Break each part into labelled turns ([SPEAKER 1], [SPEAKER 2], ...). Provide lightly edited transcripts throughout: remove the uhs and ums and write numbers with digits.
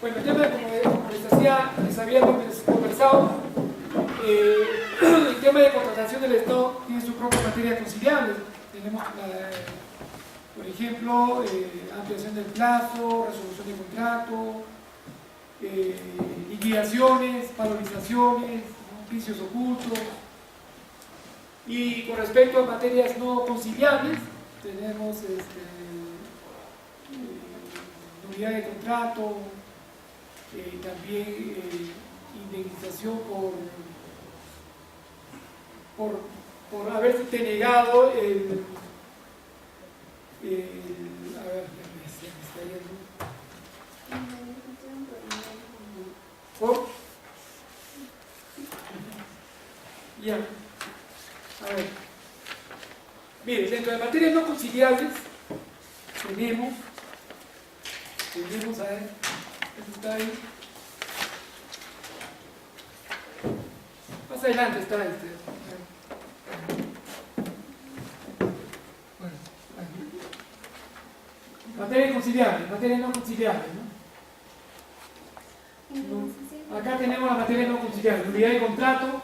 [SPEAKER 1] Bueno, el tema, como les había conversado, el tema de contratación del Estado tiene su propia materia conciliable. Tenemos, por ejemplo, ampliación del plazo, resolución de contrato, liquidaciones, valorizaciones, vicios ocultos. Y con respecto a materias no conciliables, tenemos nulidad de contrato, también indemnización por haberse denegado a ver, ¿por? Ya. A ver. Mire, dentro de materias no conciliables tenemos, a ver, está ahí. Más adelante está Bueno, materia conciliable, materia no conciliable, ¿no? Acá tenemos la materia no conciliable, nulidad de contrato,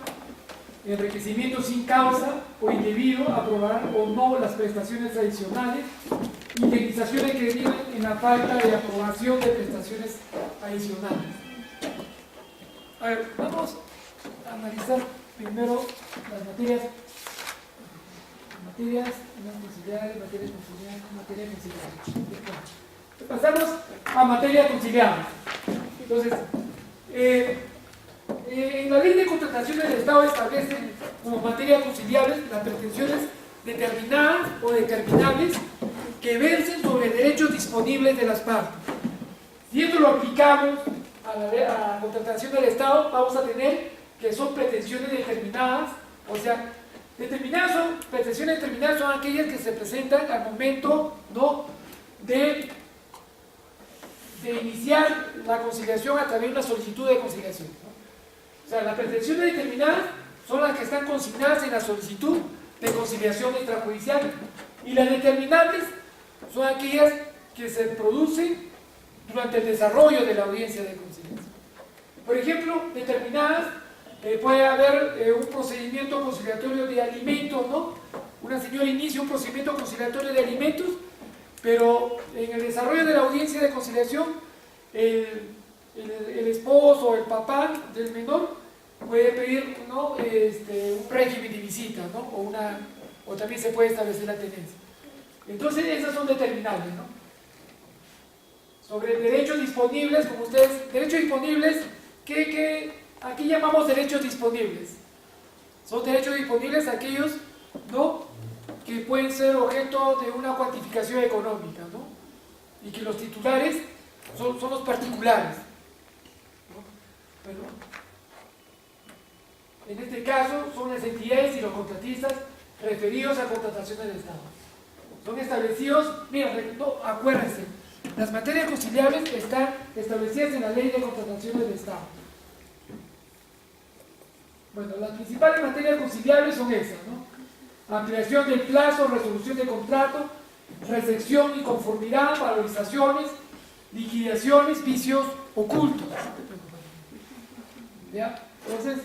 [SPEAKER 1] enriquecimiento sin causa o indebido, aprobar o no las prestaciones adicionales, indemnizaciones que deriven en la falta de aprobación de prestaciones adicionales. A ver, vamos a analizar primero las materias no conciliables, materia conciliable. Pasamos a materia conciliable. Entonces, en la ley de contratación del Estado establece como materia conciliable las pretensiones determinadas o determinables que versen sobre derechos disponibles de las partes. Si esto lo aplicamos a la contratación del Estado, vamos a tener que son pretensiones determinadas, o sea, pretensiones determinadas son aquellas que se presentan al momento, ¿no?, de iniciar la conciliación a través de una solicitud de conciliación, ¿no? O sea, las pretensiones determinadas son las que están consignadas en la solicitud de conciliación extrajudicial, y las determinables son aquellas que se producen durante el desarrollo de la audiencia de conciliación. Por ejemplo, determinadas, puede haber un procedimiento conciliatorio de alimentos, ¿no? Una señora inicia un procedimiento conciliatorio de alimentos, pero en el desarrollo de la audiencia de conciliación, el esposo o el papá del menor puede pedir, ¿no?, un régimen de visita, ¿no?, o también se puede establecer la tenencia. Entonces, esas son determinables, ¿no? Sobre derechos disponibles, como ustedes, derechos disponibles, aquí llamamos derechos disponibles. Son derechos disponibles aquellos, ¿no?, que pueden ser objeto de una cuantificación económica, ¿no?, y que los titulares son los particulares, ¿no? Bueno, en este caso son las entidades y los contratistas referidos a contratación del Estado. Son establecidos, mira, no, acuérdense, las materias conciliables están establecidas en la Ley de Contratación del Estado. Bueno, las principales materias conciliables son esas, ¿no? Ampliación del plazo, resolución de contrato, recepción y conformidad, valorizaciones, liquidaciones, vicios ocultos. ¿Ya? Entonces,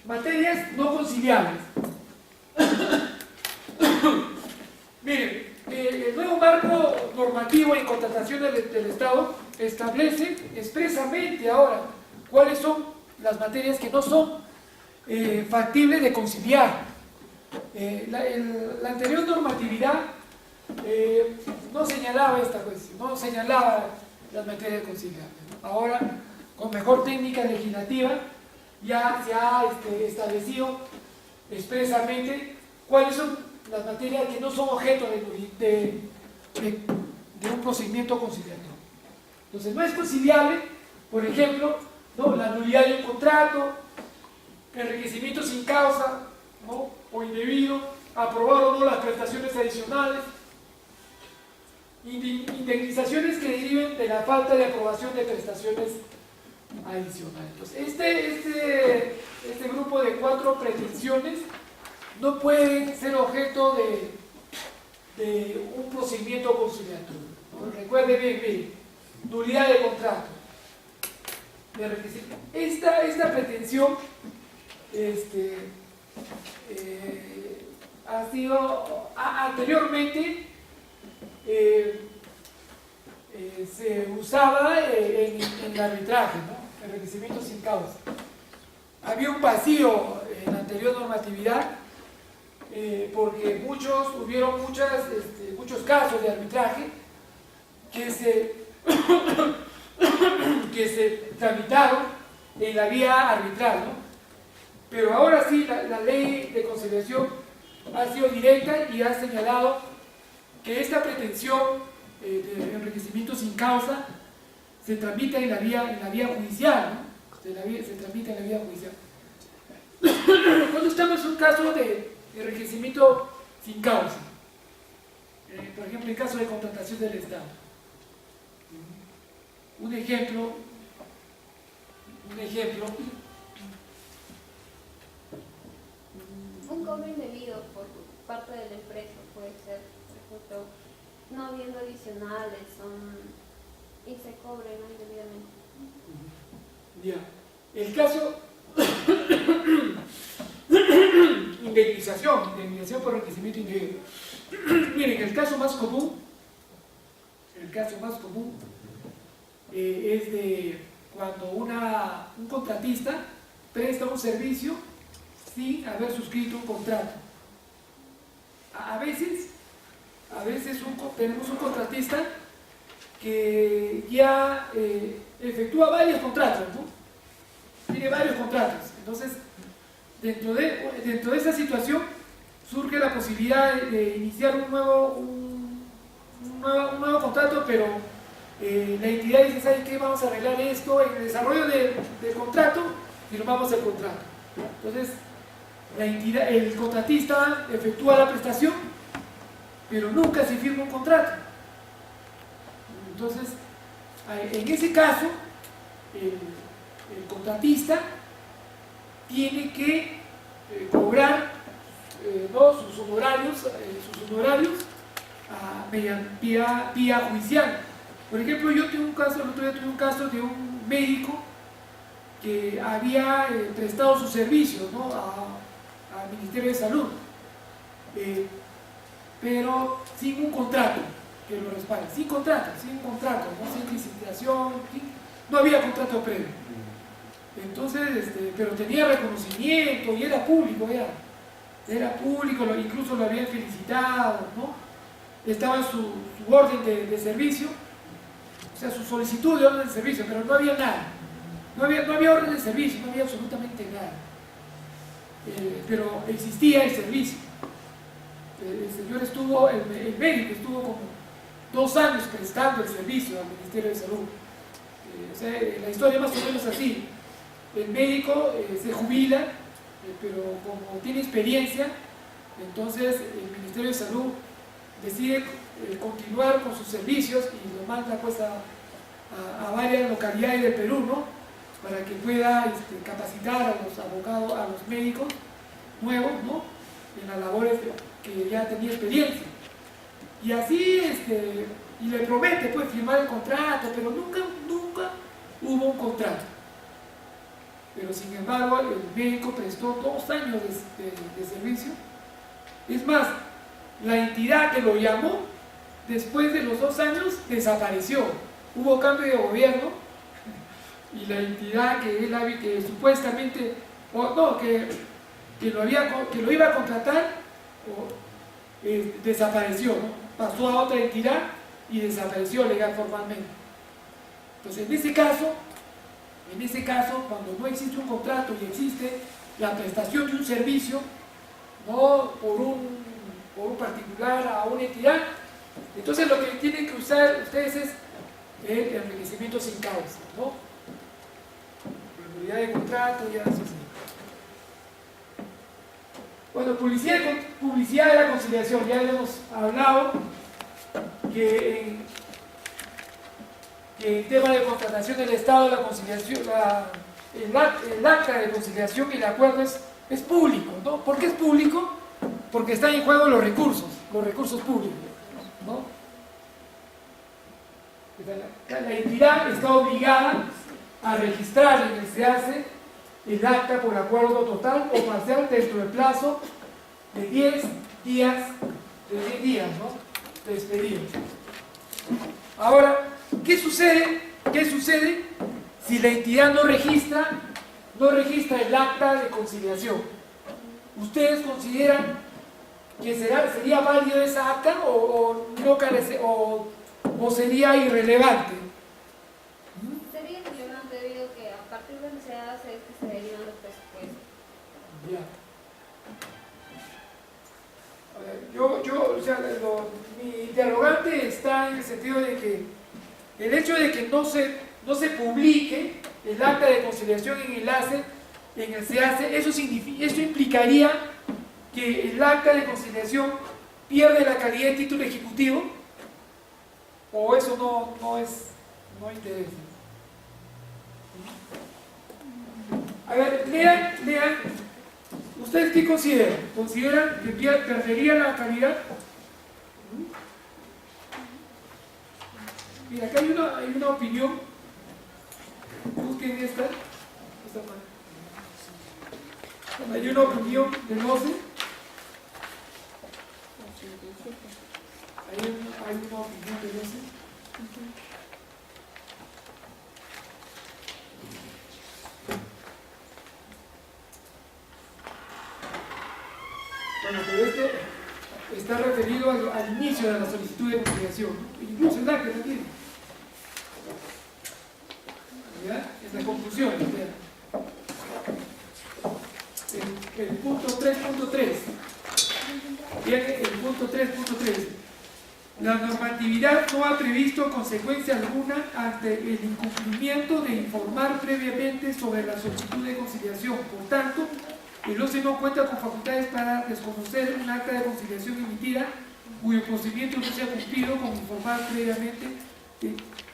[SPEAKER 1] materias no conciliables. Miren, el nuevo marco normativo en contratación del Estado establece expresamente ahora cuáles son las materias que no son factibles de conciliar. La anterior normatividad no señalaba esta cuestión, no señalaba las materias conciliables, ¿no? Ahora, con mejor técnica legislativa, ya se ha establecido expresamente cuáles son las materias que no son objeto de un procedimiento conciliatorio. Entonces, no es conciliable, por ejemplo, ¿no?, la nulidad de un contrato, enriquecimiento sin causa, ¿no?, o indebido, aprobar o no las prestaciones adicionales, indemnizaciones que deriven de la falta de aprobación de prestaciones adicionales. Entonces, este grupo de 4 pretensiones no pueden ser objeto de un procedimiento conciliatorio, ¿no? Recuerde bien, nulidad de contrato. Esta pretensión ha sido anteriormente se usaba en el arbitraje, ¿no? El enriquecimiento sin causa. Había un vacío en la anterior normatividad porque hubieron muchos casos de arbitraje que se tramitaron en la vía arbitral, ¿no? Pero ahora sí, la ley de conciliación ha sido directa y ha señalado que esta pretensión de enriquecimiento sin causa se tramita en la vía judicial, ¿no? Se tramita en la vía judicial. Cuando estamos en un caso de enriquecimiento sin causa, por ejemplo, en caso de contratación del Estado. Un ejemplo,
[SPEAKER 2] un cobro indebido por parte de la empresa puede ser, por ejemplo, no habiendo adicionales y se cobre, ¿no?, indebidamente.
[SPEAKER 1] Ya. El caso indemnización por enriquecimiento indebido. Miren, el caso más común es de cuando un contratista presta un servicio sin haber suscrito un contrato. A veces tenemos un contratista que ya efectúa varios contratos, ¿no? Tiene varios contratos. Entonces, dentro de esa situación surge la posibilidad de iniciar un nuevo contrato, pero la entidad dice, ¿sabe qué? Vamos a arreglar esto en el desarrollo del contrato, firmamos el contrato. Entonces, el contratista efectúa la prestación, pero nunca se firma un contrato. Entonces, en ese caso, el contratista tiene que cobrar sus honorarios vía judicial. Por ejemplo, el otro día tuve un caso de un médico que había prestado sus servicios, ¿no?, al Ministerio de Salud, pero sin un contrato que lo respalde, sin contrato, ¿no?, sin licitación, no había contrato previo. Entonces, pero tenía reconocimiento y era público, incluso lo habían felicitado, ¿no? Estaba su orden de servicio, o sea, su solicitud de orden de servicio, pero no había nada, no había orden de servicio, no había absolutamente nada, pero existía el servicio. El médico estuvo como 2 años prestando el servicio al Ministerio de Salud. O sea, la historia más o menos así. El médico se jubila, pero como tiene experiencia, entonces el Ministerio de Salud decide continuar con sus servicios y lo manda pues a varias localidades del Perú, ¿no?, para que pueda capacitar a los abogados, a los médicos nuevos, ¿no?, en las labores que ya tenía experiencia. Y así, y le promete pues firmar el contrato, pero nunca hubo un contrato. Pero sin embargo, el médico prestó 2 años de servicio. Es más, la entidad que lo llamó, después de los 2 años, desapareció. Hubo cambio de gobierno y la entidad que supuestamente, que lo iba a contratar, desapareció, ¿no? Pasó a otra entidad y desapareció legal formalmente. Entonces, en ese caso, cuando no existe un contrato y existe la prestación de un servicio, no por un particular a una entidad, entonces lo que tienen que usar ustedes es el enriquecimiento sin causa, ¿no? Nulidad de contrato, ya eso sí. Bueno, publicidad de la conciliación, ya hemos hablado que en tema de contratación del Estado, la conciliación, el acta de conciliación y el acuerdo es público, ¿no? ¿Por qué es público? Porque están en juego los recursos. los recursos públicos, ¿no? La entidad está obligada a registrar en el SEACE el acta por acuerdo total o parcial dentro del plazo de 10 días, ¿no? De expedido. Ahora, ¿qué sucede? ¿Qué sucede si la entidad no registra el acta de conciliación? ¿Ustedes consideran que sería válido esa acta o no carece, o sería irrelevante?
[SPEAKER 2] Sería irrelevante debido a que a partir del SEACE es que se derivan los presupuestos.
[SPEAKER 1] Ya. O sea, mi interrogante está en el sentido de que el hecho de que no se publique el acta de conciliación en el SEACE, eso implicaría que el acta de conciliación pierde la calidad de título ejecutivo, o eso no interesa. A ver, lean. ¿Ustedes qué consideran? ¿Consideran que perdería la calidad? Mira, acá hay una opinión. Busquen esta parte. Hay una opinión del OCE. Hay una opinión del OCE. Bueno, pero este está referido al inicio de la solicitud de conciliación, ¿no? Incluso el acta también. ¿Ya? En la conclusión, el punto 3.3. Bien, el punto 3.3. La normatividad no ha previsto consecuencia alguna ante el incumplimiento de informar previamente sobre la solicitud de conciliación. Por tanto, el OCE no cuenta con facultades para desconocer un acta de conciliación emitida cuyo procedimiento no se ha cumplido con informar previamente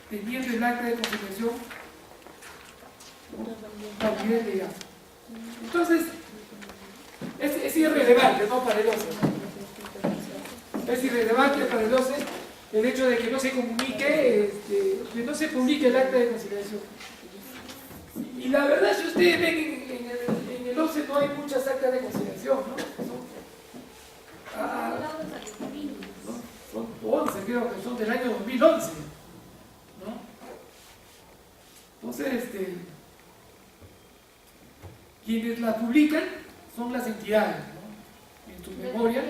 [SPEAKER 1] teniendo el acta de conciliación validez legal. Entonces, es irrelevante, ¿no? Para el OCE. Es irrelevante para el OCE el hecho de que no se comunique, que no se publique el acta de conciliación. Y la verdad, si ustedes ven en el OCE no hay muchas actas de conciliación, ¿no? Son 11, creo que son del año 2011, ¿no? Entonces, quienes la publican son las entidades, ¿no? En su memoria.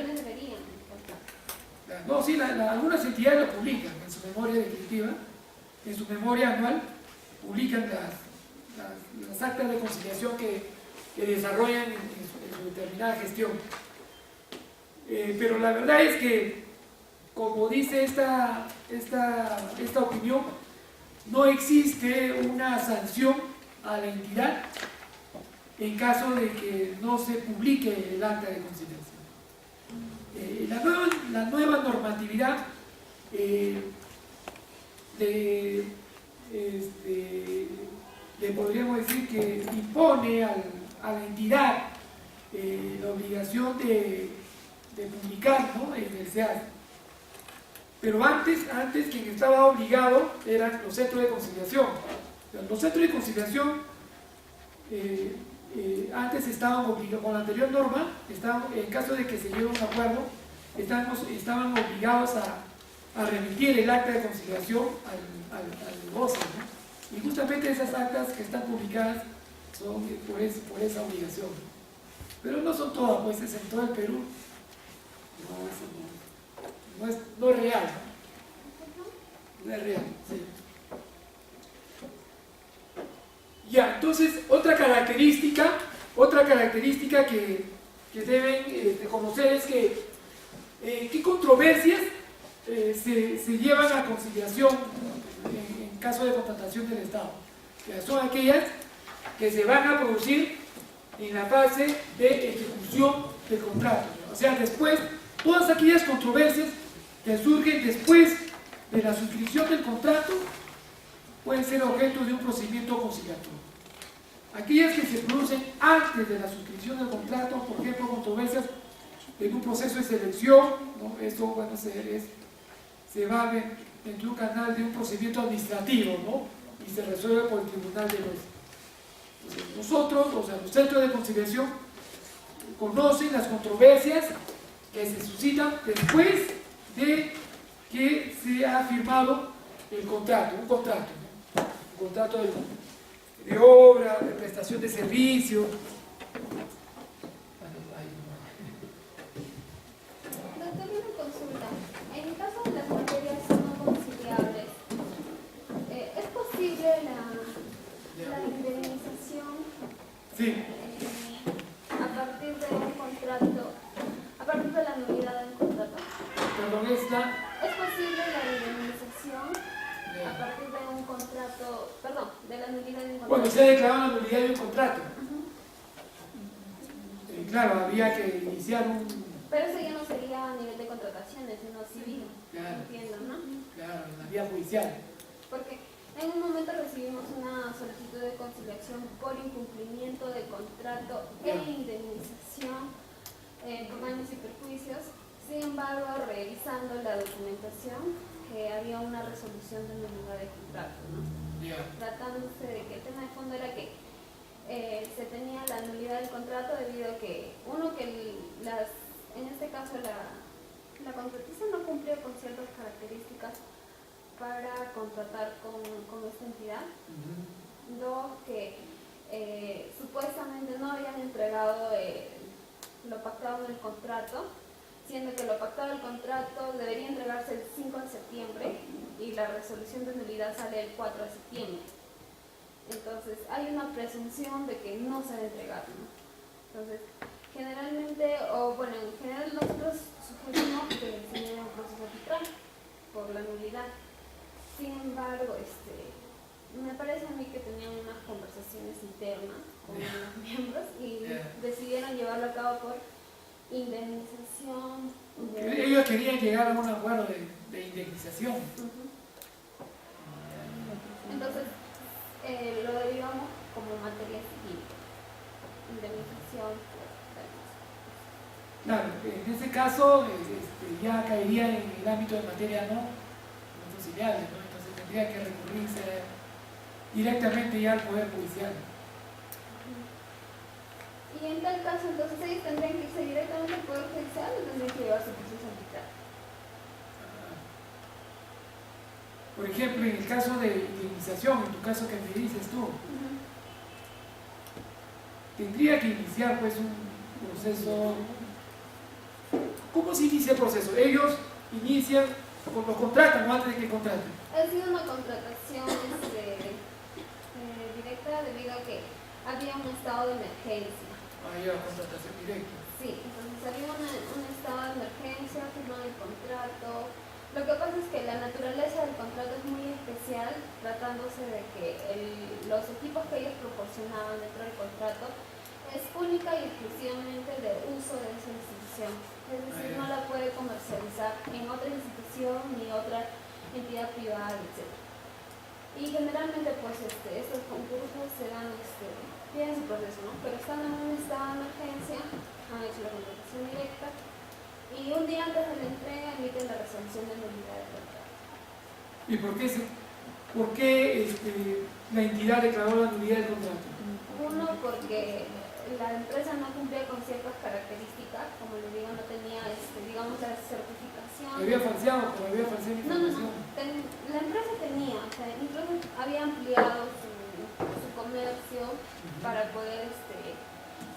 [SPEAKER 1] No, sí, algunas entidades la publican en su memoria definitiva, en su memoria anual, publican las actas de conciliación que desarrollan en su determinada gestión. Pero la verdad es que, como dice esta opinión, no existe una sanción a la entidad en caso de que no se publique el acta de conciliación. La nueva normatividad le podríamos decir que impone a la entidad la obligación de publicar, ¿no? En el SEACE. Pero antes quien estaba obligado eran los centros de conciliación. Los centros de conciliación antes estaban obligados, con la anterior norma, en caso de que se lleve un acuerdo, estaban obligados a remitir el acta de conciliación al OCE, ¿no? Y justamente esas actas que están publicadas son por esa obligación. Pero no son todas, pues es en todo el Perú. No es real, ¿no? No es real, sí. Ya, entonces, otra característica que deben conocer es que qué controversias se llevan a conciliación en caso de contratación del Estado. Son aquellas que se van a producir en la fase de ejecución del contrato. O sea, después, todas aquellas controversias que surgen después de la suscripción del contrato pueden ser objeto de un procedimiento conciliatorio. Aquellas que se producen antes de la suscripción del contrato, por ejemplo, controversias en un proceso de selección, ¿no? Esto, bueno, se va dentro de un canal de un procedimiento administrativo, ¿no? Y se resuelve por el tribunal de los... Entonces, nosotros, o sea, los centros de conciliación conocen las controversias que se suscitan después de que se ha firmado el contrato, un contrato, ¿no? Un contrato de obra, de prestación de servicio.
[SPEAKER 2] Doctor, una consulta. En el caso de las materias no conciliables, ¿es posible la indemnización
[SPEAKER 1] Sí.
[SPEAKER 2] a partir de un contrato, a partir de la nulidad del contrato?
[SPEAKER 1] Perdón,
[SPEAKER 2] ¿Es posible la indemnización a partir de un contrato, perdón, de la nulidad de un contrato?
[SPEAKER 1] cuando se ha declarado la nulidad de un contrato.
[SPEAKER 2] Ujú.
[SPEAKER 1] Claro, habría que iniciar un...
[SPEAKER 2] Pero eso ya no sería a nivel de contrataciones, sino civil.
[SPEAKER 1] Claro.
[SPEAKER 2] Entiendo, ¿no?
[SPEAKER 1] Claro, en la vía judicial.
[SPEAKER 2] Porque en un momento recibimos una solicitud de conciliación por incumplimiento de contrato e indemnización por daños y perjuicios. Sin embargo, revisando la documentación, que había una resolución de nulidad de contrato, ¿no? Tratándose de que el tema de fondo era que se tenía la nulidad del contrato debido a que, en este caso la contratista no cumplía con ciertas características para contratar con esta entidad. Dos, que supuestamente no habían entregado lo pactado en el contrato, siendo que lo pactado en el contrato debería entregarse el 5 de septiembre y la resolución de nulidad sale el 4 de septiembre. Entonces hay una presunción de que no se ha entregado, ¿no? Entonces, generalmente, en general nosotros sugerimos que se lleve un proceso arbitral por la nulidad. Sin embargo, me parece a mí que tenían unas conversaciones internas con los miembros y decidieron llevarlo a cabo por indemnización.
[SPEAKER 1] Ellos querían llegar a un acuerdo de indemnización.
[SPEAKER 2] Entonces, lo derivamos como materia civil. Indemnización por daños.
[SPEAKER 1] Claro, en ese caso ya caería en el ámbito de materia no conciliable, ¿no? Entonces tendría que recurrirse directamente ya al Poder Judicial.
[SPEAKER 2] Y en tal caso, entonces ellos tendrían que irse directamente al Poder Judicial o tendrían que llevar su proceso arbitral.
[SPEAKER 1] Por ejemplo, en el caso de indemnización, en tu caso que me dices tú, tendría que iniciar pues un proceso. ¿Cómo se inicia el proceso? Ellos inician, lo contratan o antes de que contraten.
[SPEAKER 2] Ha sido una contratación directa debido a que había un estado de emergencia.
[SPEAKER 1] Había contratación directa.
[SPEAKER 2] Sí, entonces había un estado de emergencia, firmaron el contrato. Lo que pasa es que la naturaleza del contrato es muy especial, tratándose de que los equipos que ellos proporcionaban dentro del contrato es única y exclusivamente de uso de esa institución. Es decir, no la puede comercializar en otra institución ni otra entidad privada, etc. Y generalmente pues estos concursos se dan, tienen su proceso, ¿no? Pero están en un estado de emergencia, han hecho la contratación directa y un día antes de la entrega emiten la resolución de nulidad del contrato.
[SPEAKER 1] ¿Y por qué la entidad declaró la nulidad del contrato?
[SPEAKER 2] Uno, porque la empresa no cumplía con ciertas características, como le digo, no tenía, digamos, la certificación.
[SPEAKER 1] ¿Había falseado información?
[SPEAKER 2] La empresa tenía, o sea, incluso había ampliado su comercio para poder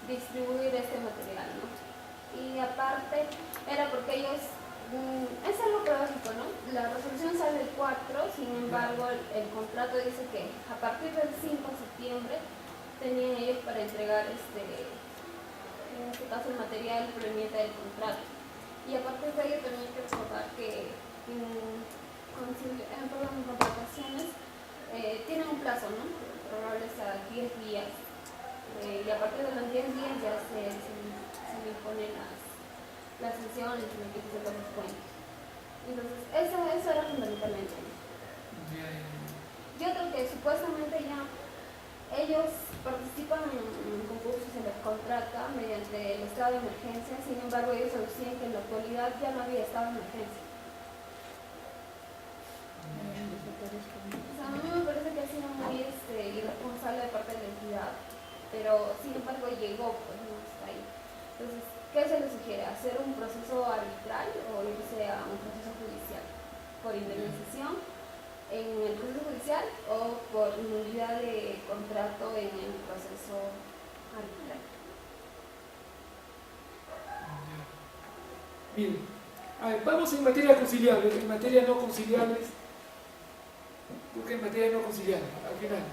[SPEAKER 2] distribuir este material, ¿no? Y aparte, era porque ellos, es algo paradójico, ¿no? La resolución sale el 4, sin embargo, el contrato dice que a partir del 5 de septiembre tenían ellos para entregar en este caso el material proveniente del contrato. Y a partir de ello también hay que recordar que en contrataciones tienen un plazo, ¿no? Probables a 10 días. Y a partir de los 10 días ya se imponen las sanciones y lo que se los descuentos. Entonces, eso era fundamentalmente. Y otro que supuestamente ya Ellos participan en concursos, se les contrata mediante el estado de emergencia, sin embargo ellos anuncian que en la actualidad ya no había estado de emergencia. O sea, a mí me parece que ha sido muy irresponsable de parte de la entidad, pero sin embargo llegó, pues no está ahí. Entonces, ¿qué se le sugiere? ¿Hacer un proceso arbitral o irse a un proceso judicial por indemnización en el proceso judicial o por nulidad de contrato en el proceso arbitral?
[SPEAKER 1] Bien, a ver, vamos en materia conciliable, en materia no conciliables, porque en materia no conciliable, al final.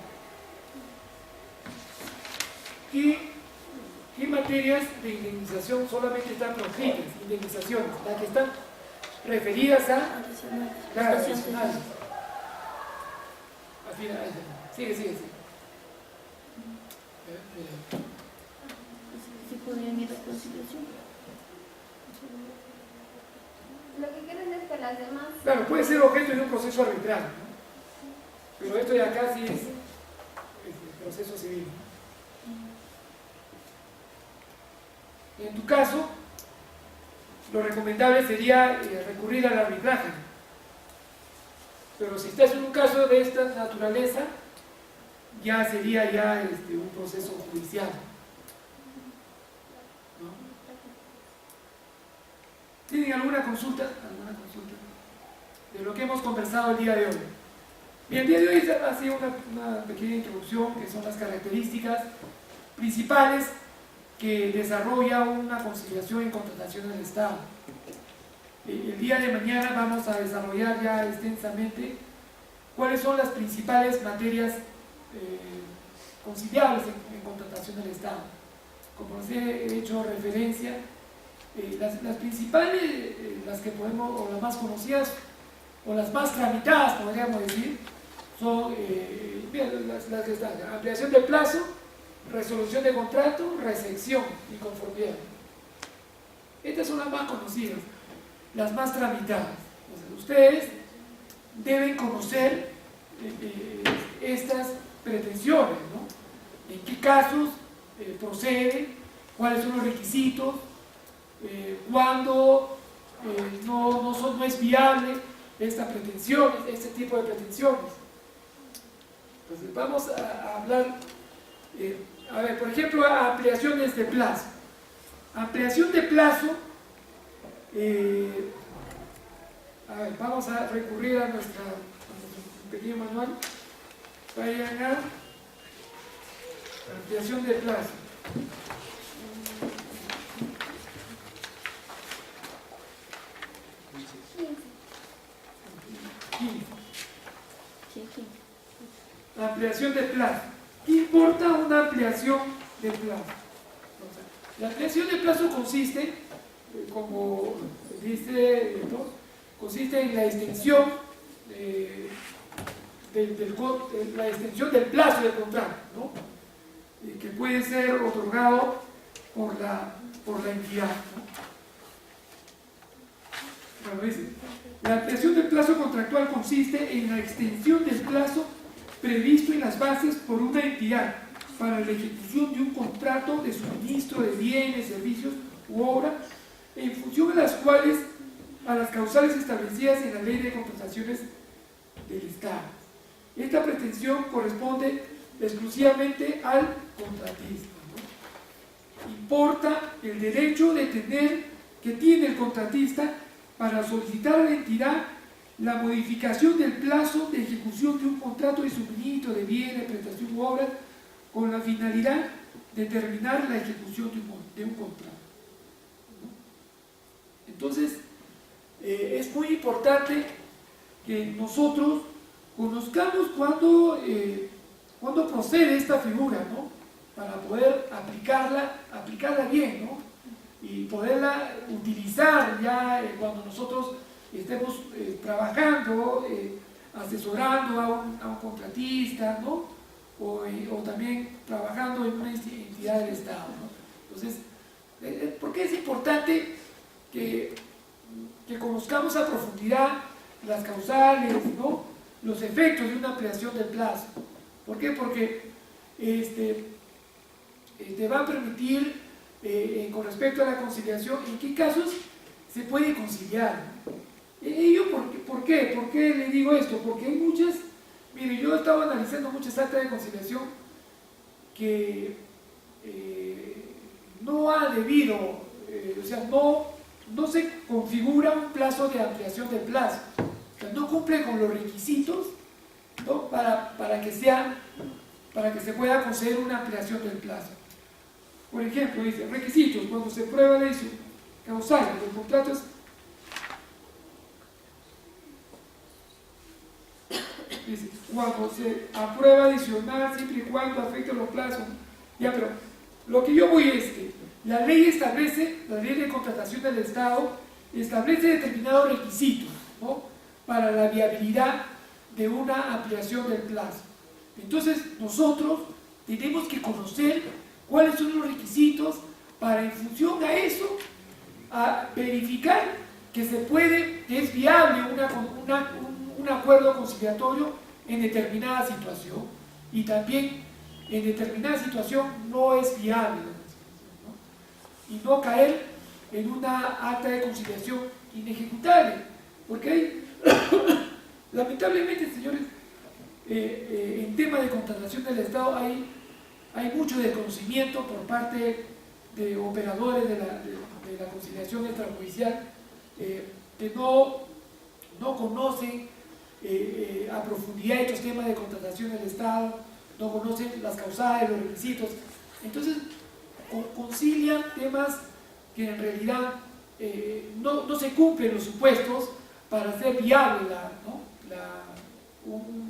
[SPEAKER 1] ¿Qué materias de indemnización solamente están proscritas? Indemnizaciones, las que están referidas a las adicionales. Al final, sigue.
[SPEAKER 3] ¿Se podrían ir a conciliación?
[SPEAKER 2] Lo que quieren es que las demás...
[SPEAKER 1] Claro, puede ser objeto de un proceso arbitral, ¿no? Pero esto de acá sí es el proceso civil. En tu caso, lo recomendable sería recurrir al arbitraje. Pero si estás en un caso de esta naturaleza, ya sería un proceso judicial. ¿No? ¿Tienen alguna consulta? De lo que hemos conversado el día de hoy. Bien, el día de hoy ha sido una pequeña introducción, que son las características principales que desarrolla una conciliación en contratación del Estado. El día de mañana vamos a desarrollar ya extensamente cuáles son las principales materias conciliables en contratación del Estado. Como les he hecho referencia, las principales, las que podemos, o las más conocidas, o las más tramitadas, podríamos decir, son las que están: ampliación de plazo, resolución de contrato, recepción y conformidad. Estas son las más conocidas, las más tramitadas. Entonces, ustedes deben conocer estas pretensiones, ¿no? En qué casos procede, cuáles son los requisitos, cuándo no es viable esta pretensión, este tipo de pretensiones. Entonces, vamos a hablar. A ver, por ejemplo, ampliaciones de plazo. Ampliación de plazo, a ver, vamos a recurrir a nuestro pequeño manual. Vayan a ampliación de plazo. Ampliación de plazo. ¿Qué importa una ampliación de plazo? La ampliación de plazo consiste, como dice, ¿no?, consiste en la extensión la extensión del plazo del contrato, ¿no?, que puede ser otorgado por la entidad, ¿no? Bueno, dice, la ampliación del plazo contractual consiste en la extensión del plazo previsto en las bases por una entidad para la ejecución de un contrato de suministro de bienes, servicios u obras, en función de las cuales a las causales establecidas en la Ley de Contrataciones del Estado. Esta pretensión corresponde exclusivamente al contratista, ¿no? Importa el derecho que tiene el contratista para solicitar a la entidad la modificación del plazo de ejecución de un contrato de suministro de bienes, prestación u obras, con la finalidad de terminar la ejecución de un contrato. Entonces, es muy importante que nosotros conozcamos cuándo procede esta figura, ¿no?, para poder aplicarla bien, ¿no?, y poderla utilizar ya cuando nosotros estemos trabajando, asesorando a un contratista, ¿no?, o también trabajando en una entidad del Estado, ¿no? Entonces, ¿por qué es importante que conozcamos a profundidad las causales, ¿no?, los efectos de una ampliación del plazo? ¿Por qué? Porque te va a permitir, con respecto a la conciliación, en qué casos se puede conciliar, ¿no? ¿Ello por qué? ¿Por qué le digo esto? Porque hay muchas, mire, yo he estado analizando muchas actas de conciliación que no ha debido, o sea, no se configura un plazo de ampliación del plazo, o sea, no cumple con los requisitos, ¿no? para que se pueda conceder una ampliación del plazo. Por ejemplo, dice, requisitos, cuando se prueba la lesión causal del contrato es... Dice, cuando se aprueba adicional, siempre y cuando afecte los plazos. Ya, pero lo que yo voy es que la ley establece, la ley de contratación del Estado, establece determinados requisitos, ¿no? Para la viabilidad de una ampliación del plazo. Entonces, nosotros tenemos que conocer cuáles son los requisitos para, en función a eso, a verificar que se puede, que es viable un acuerdo conciliatorio en determinada situación, y también en determinada situación no es viable la conciliación, ¿no? Y no caer en una acta de conciliación inejecutable, porque hay, lamentablemente, señores, en tema de contratación del Estado hay mucho desconocimiento por parte de operadores de la conciliación extrajudicial, que no conocen a profundidad estos temas de contratación del Estado, no conocen las causales, los requisitos. Entonces concilian temas que en realidad no se cumplen los supuestos para hacer viable un